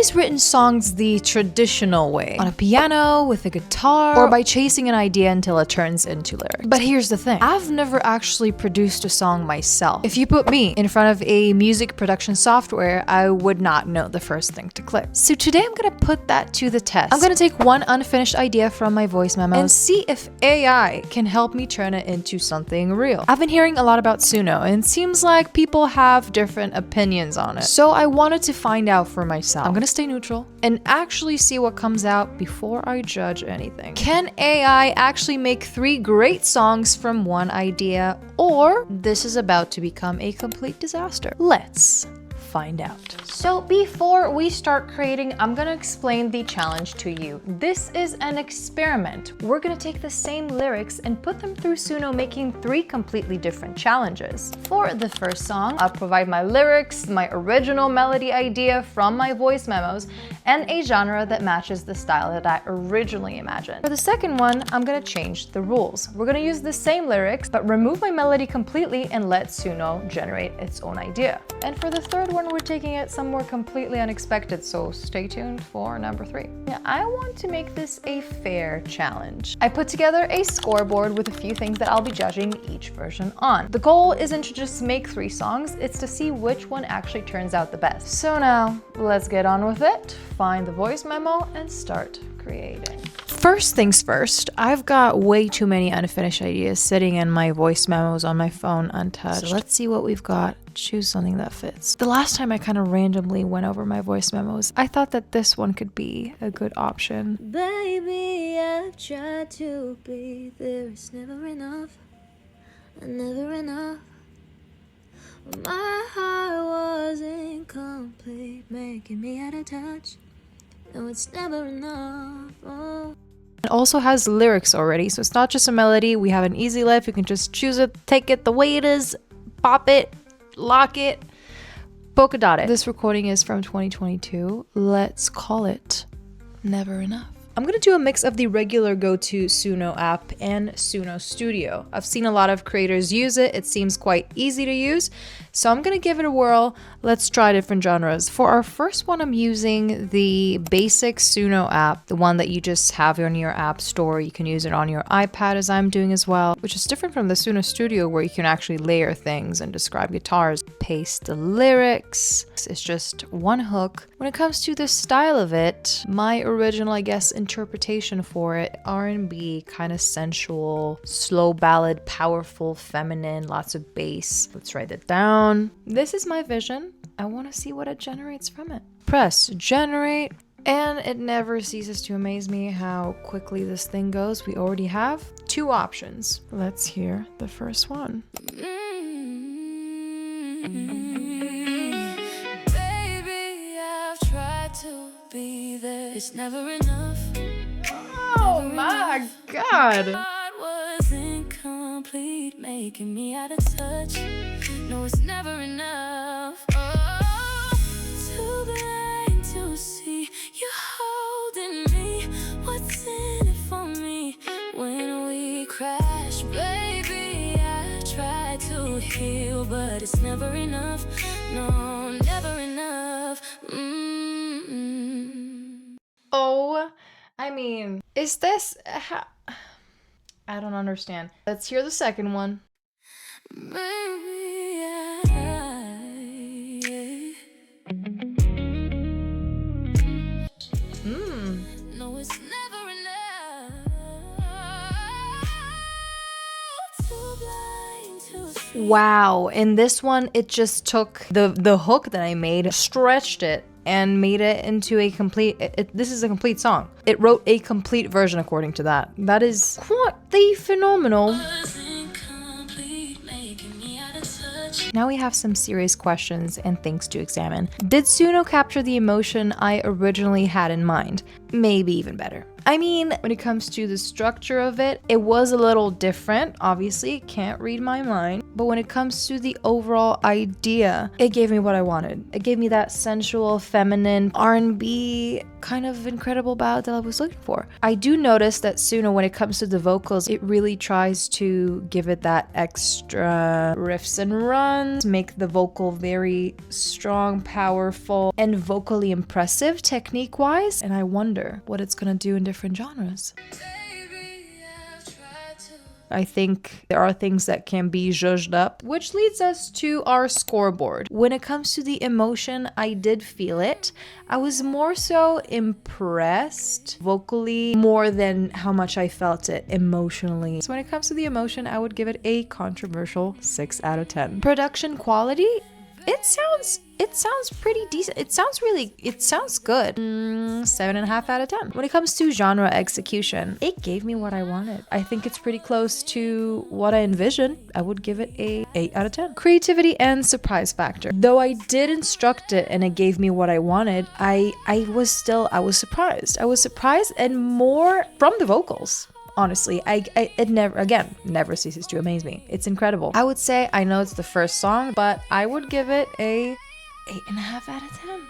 always written songs the traditional way, on a piano, with a guitar, or by chasing an idea until it turns into lyrics. But here's the thing, I've never actually produced a song myself. If you put me in front of a music production software, I would not know the first thing to click. So today I'm gonna put that to the test. I'm gonna take one unfinished idea from my voice memo and see if AI can help me turn it into something real. I've been hearing a lot about Suno, and it seems like people have different opinions on it. So I wanted to find out for myself. I'm gonna stay neutral and actually see what comes out before I judge anything. Can AI actually make 3 great songs from one idea, or this is about to become a complete disaster? Let's find out. So before we start creating, I'm gonna explain the challenge to you. This is an experiment. We're gonna take the same lyrics and put them through Suno, making 3 completely different challenges. For the first song, I'll provide my lyrics, my original melody idea from my voice memos, and a genre that matches the style that I originally imagined. For the second one, I'm gonna change the rules. We're gonna use the same lyrics, but remove my melody completely and let Suno generate its own idea. And for the third one, we're taking it somewhere completely unexpected, so stay tuned for number 3. Yeah, I want to make this a fair challenge. I put together a scoreboard with a few things that I'll be judging each version on. The goal isn't to just make 3 songs, it's to see which one actually turns out the best. So now, let's get on with it, find the voice memo, and start creating. First things first, I've got way too many unfinished ideas sitting in my voice memos on my phone untouched. So let's see what we've got. Choose something that fits. The last time I kind of randomly went over my voice memos, I thought that this one could be a good option. Baby, I've tried to be there, it's never enough, never enough. My heart was incomplete, making me out of touch. No, it's never enough. Oh. It also has lyrics already, so it's not just a melody. We have an easy lift. You can just choose it, take it the way it is, pop it, lock it, polka dot it. This recording is from 2022. Let's call it Never Enough. I'm gonna do a mix of the regular go-to Suno app and Suno Studio. I've seen a lot of creators use it. It seems quite easy to use, so I'm gonna give it a whirl. Let's try different genres. For our first one, I'm using the basic Suno app, the one that you just have on your app store. You can use it on your iPad, as I'm doing as well, which is different from the Suno Studio, where you can actually layer things and describe guitars. Paste the lyrics. It's just one hook. When it comes to the style of it, my original, I guess, interpretation for it, R&B, kind of sensual, slow ballad, powerful, feminine, lots of bass. Let's write it down. This is my vision. I want to see what it generates from it. Press generate, and it never ceases to amaze me how quickly this thing goes. We already have 2 options. Let's hear the first one. Baby, I've tried to be there, it's never enough. Oh my God. Heart was incomplete, making me out of touch. No, it's never enough. Oh, too blind to see you holding me. What's in it for me when we crash? Baby, I try to heal, but it's never enough. No, never enough. Oh, I mean, is this... I don't understand. Let's hear the second one. Baby, no, it's never enough. Too blind to see. Wow, in this one, it just took the hook that I made, stretched it, and made it into a complete... this is a complete song. It wrote a complete version according to that. That is quite phenomenal. Now we have some serious questions and things to examine. Did Suno capture the emotion I originally had in mind? Maybe even better. I mean, when it comes to the structure of it, it was a little different. Obviously, can't read my mind. But when it comes to the overall idea, it gave me what I wanted. It gave me that sensual, feminine, R&B kind of incredible ballad that I was looking for. I do notice that Suno, when it comes to the vocals, it really tries to give it that extra riffs and runs, make the vocal very strong, powerful, and vocally impressive technique-wise. And I wonder what it's gonna do in different genres. I think there are things that can be zhuzhed up, which leads us to our scoreboard. When it comes to the emotion, I did feel it. I was more so impressed vocally more than how much I felt it emotionally. So when it comes to the emotion, I would give it a controversial 6 out of 10. Production quality, it sounds pretty decent. It sounds good. 7.5 out of 10. When it comes to genre execution, it gave me what I wanted. I think it's pretty close to what I envisioned. I would give it a 8 out of 10. Creativity and surprise factor. Though I did instruct it and it gave me what I wanted, I was surprised. I was surprised, and more from the vocals. Honestly, it never ceases to amaze me. It's incredible. I would say, I know it's the first song, but I would give it a 8.5 out of 10.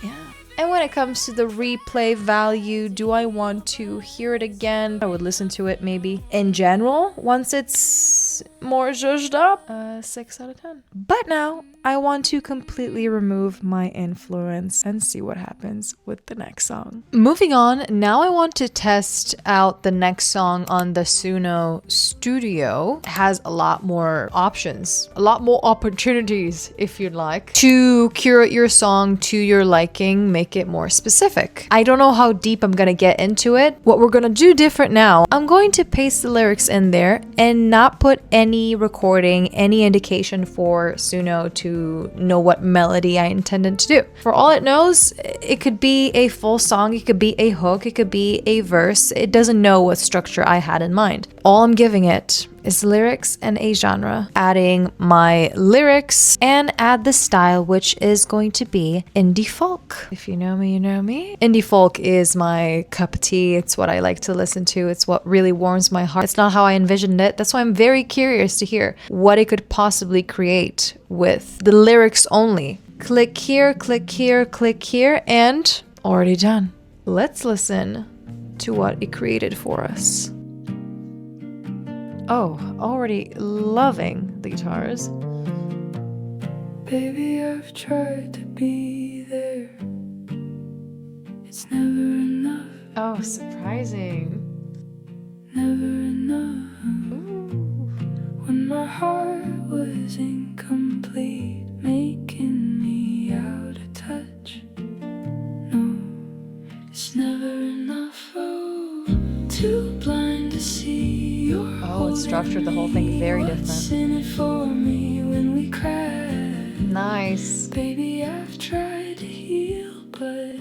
Yeah. And when it comes to the replay value, do I want to hear it again? I would listen to it maybe. In general, once it's more zhuzhed up, 6 out of 10. But now, I want to completely remove my influence and see what happens with the next song. Moving on, now I want to test out the next song on the Suno Studio. It has a lot more options, a lot more opportunities, if you'd like, to curate your song to your liking, make it more specific. I don't know how deep I'm gonna get into it. What we're gonna do different now, I'm going to paste the lyrics in there and not put any recording, any indication for Suno to know what melody I intended to do. For all it knows, it could be a full song, it could be a hook, it could be a verse. It doesn't know what structure I had in mind. All I'm giving it is lyrics and a genre, adding my lyrics and add the style, which is going to be indie folk. If you know me, you know me. Indie folk is my cup of tea. It's what I like to listen to. It's what really warms my heart. It's not how I envisioned it. That's why I'm very curious to hear what it could possibly create with the lyrics only. Click here, click here, click here, and already done. Let's listen to what it created for us. Oh, already loving the guitars. Baby, I've tried to be there. It's never enough. Oh, surprising. Never enough. Ooh. When my heart was incomplete, making me out of touch. No, it's never enough. Oh, too blind to see. Oh, it's structured the whole thing very different. In it for me when we cry. Nice. Baby, I've tried to heal, but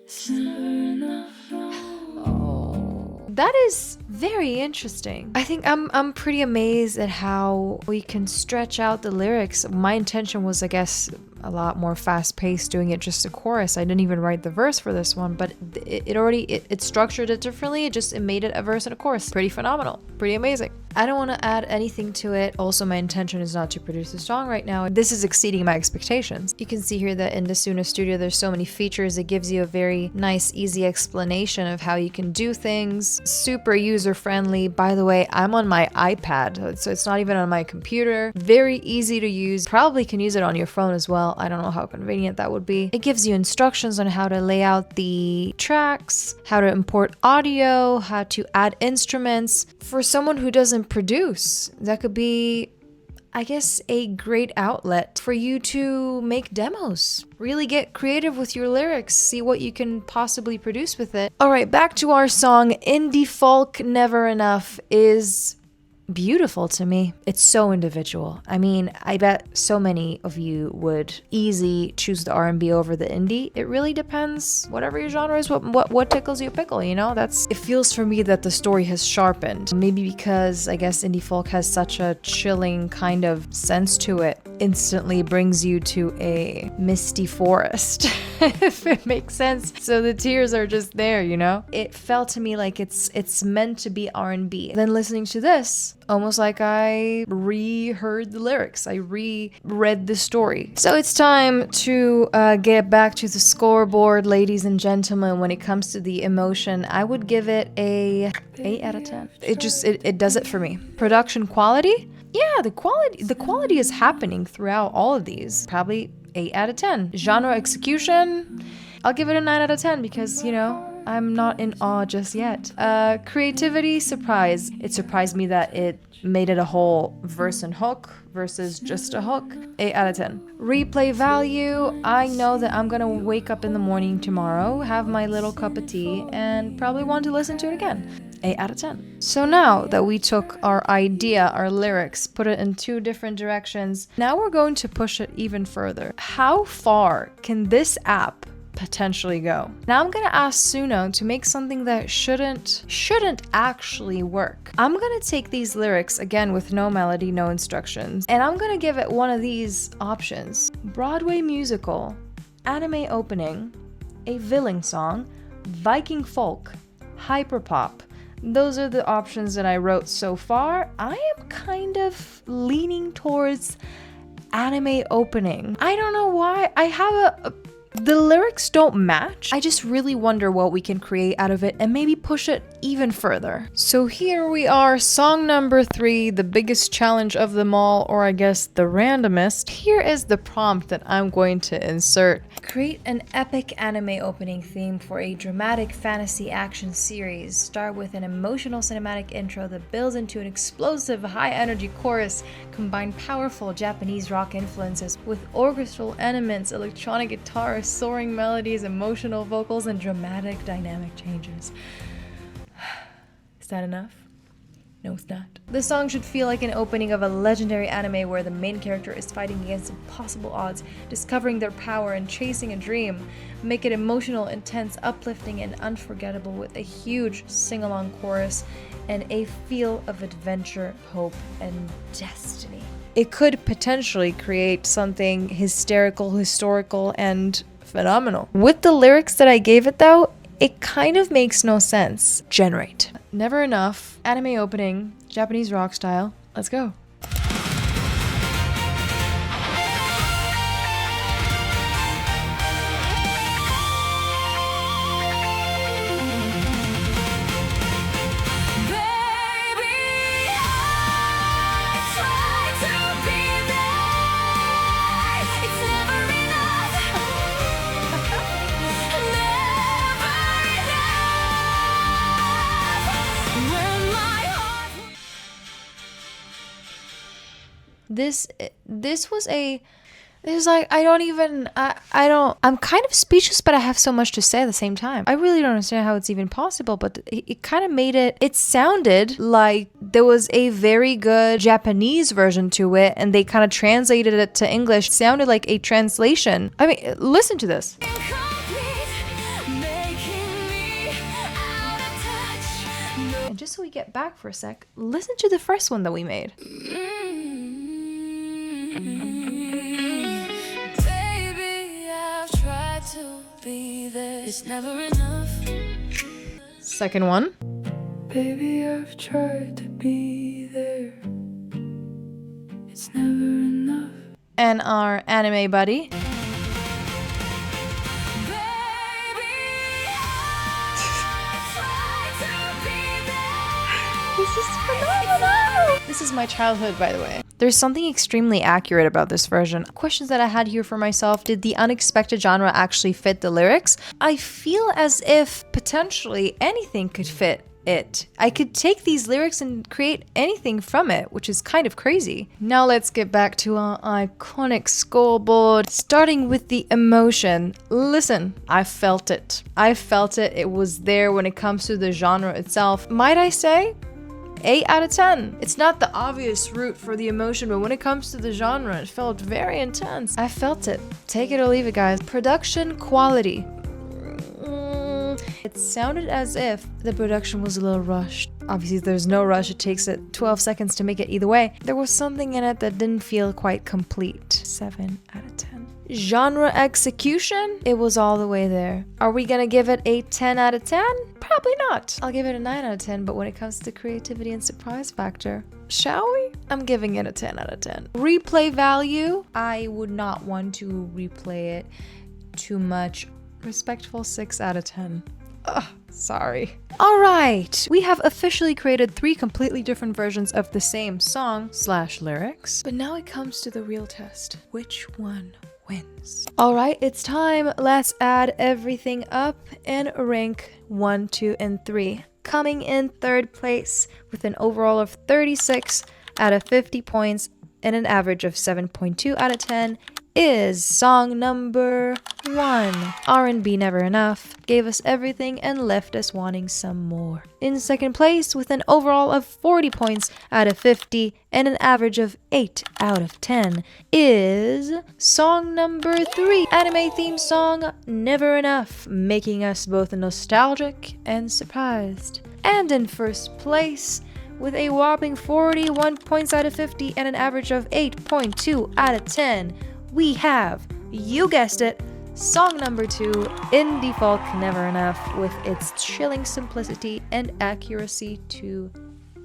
it's never enough. Oh, that is very interesting. I think I'm pretty amazed at how we can stretch out the lyrics. My intention was, I guess, a lot more fast-paced, doing it just a chorus. I didn't even write the verse for this one, but it structured it differently. It made it a verse and a chorus. Pretty phenomenal. Pretty amazing. I don't want to add anything to it. Also, my intention is not to produce a song right now. This is exceeding my expectations. You can see here that in the Suno Studio, there's so many features. It gives you a very nice, easy explanation of how you can do things. Super user-friendly. By the way, I'm on my iPad, so it's not even on my computer. Very easy to use. Probably can use it on your phone as well. I don't know how convenient that would be. It gives you instructions on how to lay out the tracks, how to import audio, how to add instruments. For someone who doesn't produce, that could be, I guess, a great outlet for you to make demos. Really get creative with your lyrics, see what you can possibly produce with it. All right, back to our song. Indie folk Never Enough is beautiful to me. It's so individual. I mean, I bet so many of you would easily choose the R&B over the indie. It really depends. Whatever your genre is, what tickles your pickle, you know? It feels for me that the story has sharpened. Maybe because I guess indie folk has such a chilling kind of sense to it. Instantly brings you to a misty forest. if it makes sense. So the tears are just there, you know? It felt to me like it's meant to be R&B. Then listening to this, almost like I re-heard the lyrics. I re-read the story. So it's time to get back to the scoreboard, ladies and gentlemen. When it comes to the emotion, I would give it a 8 out of 10. It does it for me. Production quality? Yeah, the quality is happening throughout all of these. Probably 8 out of 10. Genre execution? I'll give it a 9 out of 10 because, you know, I'm not in awe just yet. Creativity, surprise. It surprised me that it made it a whole verse and hook versus just a hook. 8 out of 10. Replay value. I know that I'm gonna wake up in the morning tomorrow, have my little cup of tea, and probably want to listen to it again. 8 out of 10. So now that we took our idea, our lyrics, put it in 2 different directions, now we're going to push it even further. How far can this app potentially go? Now I'm gonna ask Suno to make something that shouldn't actually work. I'm gonna take these lyrics, again with no melody, no instructions, and I'm gonna give it one of these options. Broadway musical, anime opening, a villain song, Viking folk, hyperpop. Those are the options that I wrote so far. I am kind of leaning towards anime opening. I don't know why. I have the lyrics don't match. I just really wonder what we can create out of it and maybe push it even further. So here we are, song number 3, the biggest challenge of them all, or I guess the randomest. Here is the prompt that I'm going to insert. Create an epic anime opening theme for a dramatic fantasy action series. Start with an emotional cinematic intro that builds into an explosive high energy chorus. Combine powerful Japanese rock influences with orchestral elements, electronic guitar, soaring melodies, emotional vocals, and dramatic dynamic changes. Is that enough? No, it's not. The song should feel like an opening of a legendary anime where the main character is fighting against impossible odds, discovering their power and chasing a dream. Make it emotional, intense, uplifting, and unforgettable with a huge sing-along chorus and a feel of adventure, hope, and destiny. It could potentially create something hysterical, historical, and phenomenal. With the lyrics that I gave it though, it kind of makes no sense. Generate. Never enough. Anime opening. Japanese rock style. Let's go. I'm kind of speechless, but I have so much to say at the same time. I really don't understand how it's even possible, but it kind of made it sounded like there was a very good Japanese version to it, and they kind of translated it to English. It sounded like a translation. I mean, listen to this. And just so we get back for a sec, listen to the first one that we made. Baby, I've tried to be there. It's never enough. Second one. Baby, I've tried to be there. It's never enough. And our anime buddy. This is phenomenal! This is my childhood, by the way. There's something extremely accurate about this version. Questions that I had here for myself: did the unexpected genre actually fit the lyrics? I feel as if potentially anything could fit it. I could take these lyrics and create anything from it, which is kind of crazy. Now let's get back to our iconic scoreboard, starting with the emotion. Listen, I felt it. It was there when it comes to the genre itself. Might I say? 8 out of 10. It's not the obvious route for the emotion, but when it comes to the genre, it felt very intense. I felt it. Take it or leave it, guys. Production quality. It sounded as if the production was a little rushed. Obviously, there's no rush. It takes it 12 seconds to make it either way. There was something in it that didn't feel quite complete. 7 out of 10. Genre execution, it was all the way there. Are we gonna give it a 10 out of 10? Probably not. I'll give it a 9 out of 10, but when it comes to creativity and surprise factor, shall we? I'm giving it a 10 out of 10. Replay value, I would not want to replay it too much. Respectful 6 out of 10. Ugh, sorry. All right, we have officially created 3 completely different versions of the same song / lyrics. But now it comes to the real test. Which one wins? All right, it's time. Let's add everything up and rank 1, 2, and 3. Coming in 3rd place with an overall of 36 out of 50 points and an average of 7.2 out of 10 is song number 1. R&B Never Enough gave us everything and left us wanting some more. In 2nd place with an overall of 40 points out of 50 and an average of 8 out of 10 is song number 3, anime theme song Never Enough, making us both nostalgic and surprised. And in 1st place with a whopping 41 points out of 50 and an average of 8.2 out of 10, we have, you guessed it, song number 2, Indie Folk Never Enough, with its chilling simplicity and accuracy to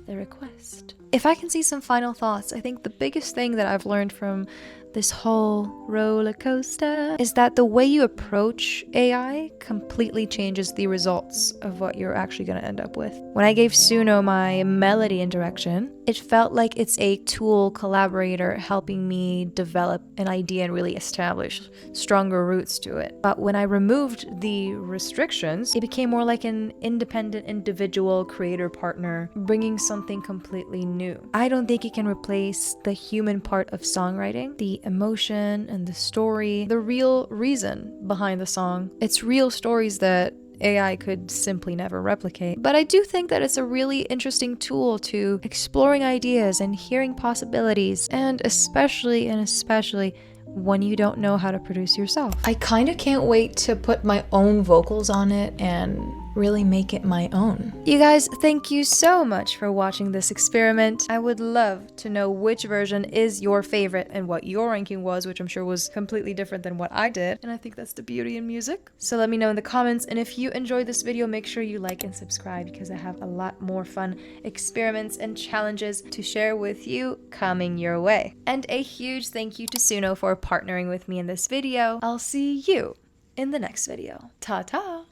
the request. If I can see some final thoughts, I think the biggest thing that I've learned from this whole roller coaster is that the way you approach AI completely changes the results of what you're actually going to end up with. When I gave Suno my melody indirection, it felt like it's a tool collaborator helping me develop an idea and really establish stronger roots to it. But when I removed the restrictions, it became more like an independent individual creator partner, bringing something completely new. I don't think it can replace the human part of songwriting, the emotion and the story, the real reason behind the song. It's real stories that AI could simply never replicate. But I do think that it's a really interesting tool to exploring ideas and hearing possibilities, and especially when you don't know how to produce yourself. I kind of can't wait to put my own vocals on it and really make it my own. You guys, thank you so much for watching this experiment. I would love to know which version is your favorite and what your ranking was, which I'm sure was completely different than what I did. And I think that's the beauty in music. So let me know in the comments. And if you enjoyed this video, make sure you like and subscribe, because I have a lot more fun experiments and challenges to share with you coming your way. And a huge thank you to Suno for partnering with me in this video. I'll see you in the next video. Ta-ta!